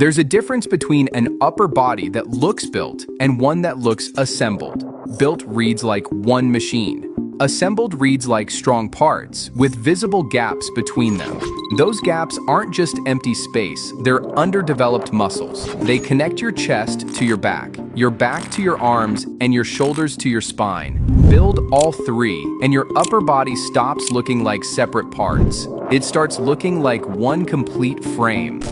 There's a difference between an upper body that looks built and one that looks assembled. Built reads like one machine. Assembled reads like strong parts, with visible gaps between them. Those gaps aren't just empty space, they're underdeveloped muscles. They connect your chest to your back to your arms, and your shoulders to your spine. Build all three, and your upper body stops looking like separate parts. It starts looking like one complete frame.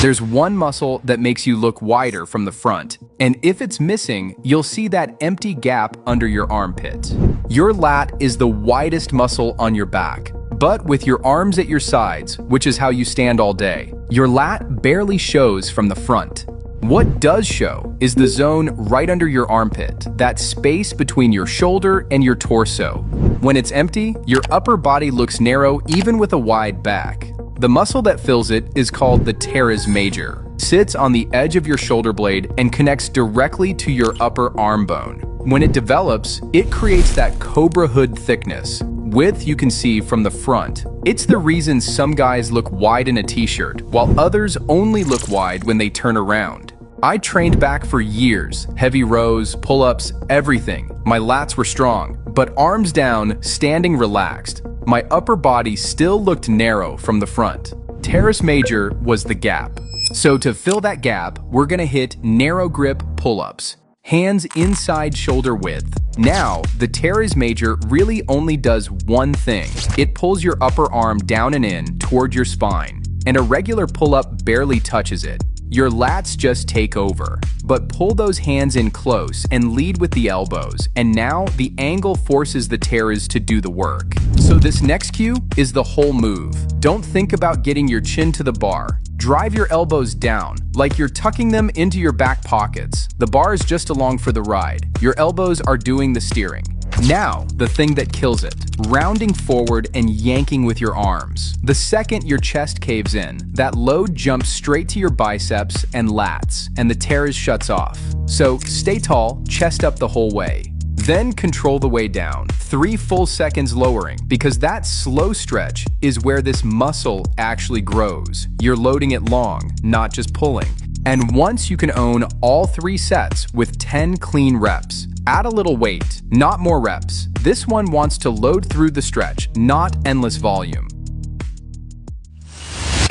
There's one muscle that makes you look wider from the front, and if it's missing, you'll see that empty gap under your armpit. Your lat is the widest muscle on your back, but with your arms at your sides, which is how you stand all day, your lat barely shows from the front. What does show is the zone right under your armpit, that space between your shoulder and your torso. When it's empty, your upper body looks narrow even with a wide back. The muscle that fills it is called the teres major, sits on the edge of your shoulder blade and connects directly to your upper arm bone. When it develops, it creates that cobra hood thickness, width you can see from the front. It's the reason some guys look wide in a t-shirt, while others only look wide when they turn around. I trained back for years, heavy rows, pull-ups, everything. My lats were strong, but arms down, standing relaxed. My upper body still looked narrow from the front. Teres major was the gap. So to fill that gap, we're gonna hit narrow grip pull-ups. Hands inside shoulder width. Now, the teres major really only does one thing. It pulls your upper arm down and in toward your spine, and a regular pull-up barely touches it. Your lats just take over. But pull those hands in close and lead with the elbows, and now the angle forces the teres to do the work. So this next cue is the whole move. Don't think about getting your chin to the bar. Drive your elbows down, like you're tucking them into your back pockets. The bar is just along for the ride. Your elbows are doing the steering. Now, the thing that kills it, rounding forward and yanking with your arms. The second your chest caves in, that load jumps straight to your biceps and lats, and the teres shuts off. So stay tall, chest up the whole way. Then control the way down, 3 full seconds lowering, because that slow stretch is where this muscle actually grows. You're loading it long, not just pulling. And once you can own all 3 sets with 10 clean reps, add a little weight, not more reps. This one wants to load through the stretch, not endless volume.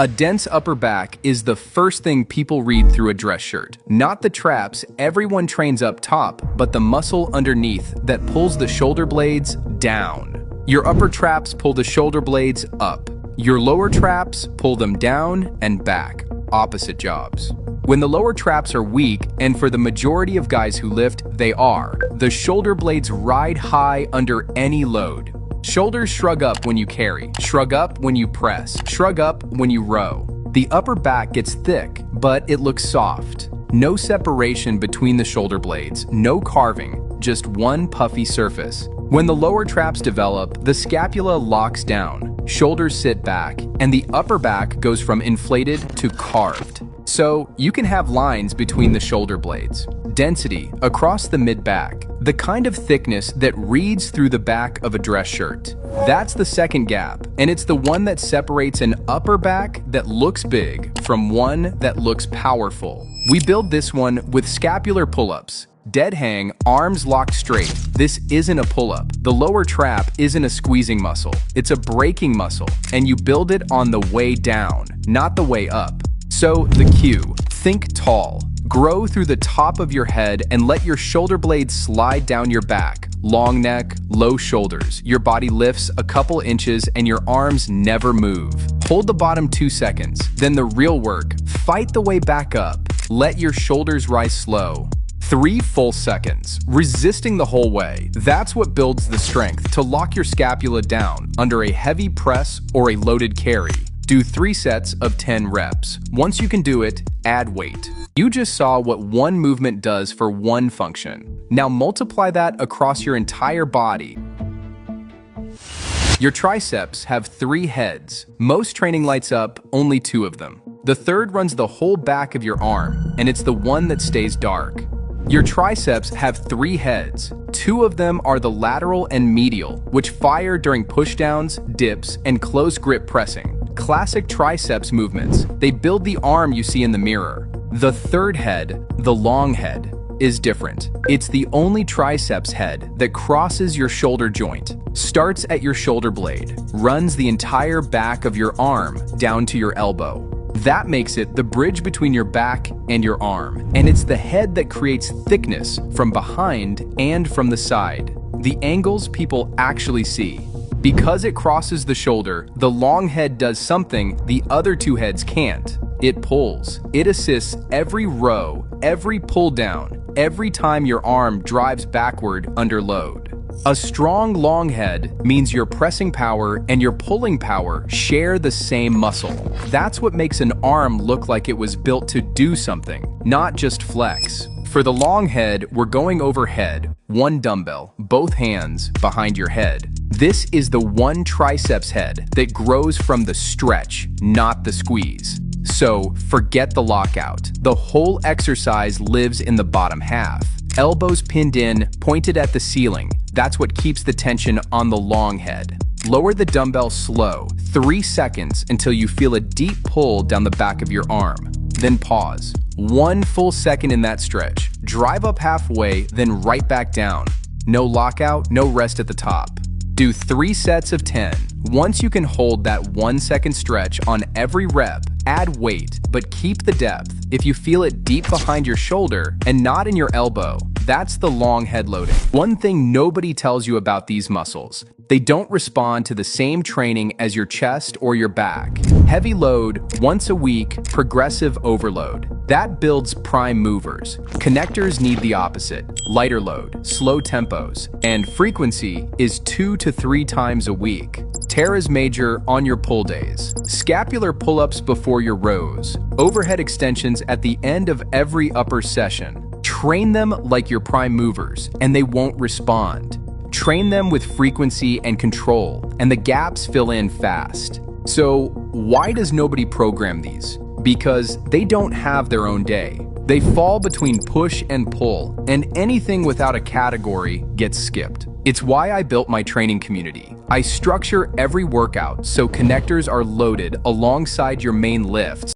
A dense upper back is the first thing people read through a dress shirt. Not the traps everyone trains up top, but the muscle underneath that pulls the shoulder blades down. Your upper traps pull the shoulder blades up. Your lower traps pull them down and back, opposite jobs. When the lower traps are weak, and for the majority of guys who lift, they are, the shoulder blades ride high under any load. Shoulders shrug up when you carry, shrug up when you press, shrug up when you row. The upper back gets thick, but it looks soft. No separation between the shoulder blades, no carving, just one puffy surface. When the lower traps develop, the scapula locks down, shoulders sit back, and the upper back goes from inflated to carved. So you can have lines between the shoulder blades, density across the mid-back, the kind of thickness that reads through the back of a dress shirt. That's the second gap, and it's the one that separates an upper back that looks big from one that looks powerful. We build this one with scapular pull-ups. Dead hang, arms locked straight. This isn't a pull-up. The lower trap isn't a squeezing muscle. It's a braking muscle, and you build it on the way down, not the way up. So the cue, think tall. Grow through the top of your head and let your shoulder blades slide down your back. Long neck, low shoulders. Your body lifts a couple inches and your arms never move. Hold the bottom 2 seconds. Then the real work, fight the way back up. Let your shoulders rise slow. 3 full seconds, resisting the whole way. That's what builds the strength to lock your scapula down under a heavy press or a loaded carry. Do 3 sets of 10 reps. Once you can do it, add weight. You just saw what one movement does for one function. Now multiply that across your entire body. Your triceps have 3 heads. Most training lights up only 2 of them. The third runs the whole back of your arm, and it's the one that stays dark. Your triceps have 3 heads. 2 of them are the lateral and medial, which fire during pushdowns, dips, and close grip pressing. Classic triceps movements. They build the arm you see in the mirror. The third head, the long head, is different. It's the only triceps head that crosses your shoulder joint, starts at your shoulder blade, runs the entire back of your arm down to your elbow. That makes it the bridge between your back and your arm, and it's the head that creates thickness from behind and from the side, the angles people actually see. Because it crosses the shoulder, the long head does something the other two heads can't. It pulls. It assists every row, every pull down, every time your arm drives backward under load. A strong long head means your pressing power and your pulling power share the same muscle. That's what makes an arm look like it was built to do something, not just flex. For the long head, we're going overhead, one dumbbell, both hands behind your head. This is the one triceps head that grows from the stretch, not the squeeze. So forget the lockout. The whole exercise lives in the bottom half. Elbows pinned in, pointed at the ceiling. That's what keeps the tension on the long head. Lower the dumbbell slow, 3 seconds until you feel a deep pull down the back of your arm. Then pause. 1 full second in that stretch. Drive up halfway, then right back down. No lockout, no rest at the top. Do 3 sets of 10. Once you can hold that 1 second stretch on every rep, add weight, but keep the depth. If you feel it deep behind your shoulder and not in your elbow, that's the long head loading. One thing nobody tells you about these muscles: they don't respond to the same training as your chest or your back. Heavy load, once a week, progressive overload. That builds prime movers. Connectors need the opposite: lighter load, slow tempos, and frequency is 2 to 3 times a week. Teras major on your pull days. Scapular pull-ups before your rows. Overhead extensions at the end of every upper session. Train them like your prime movers, and they won't respond. Train them with frequency and control, and the gaps fill in fast. So why does nobody program these? Because they don't have their own day. They fall between push and pull, and anything without a category gets skipped. It's why I built my training community. I structure every workout so connectors are loaded alongside your main lifts.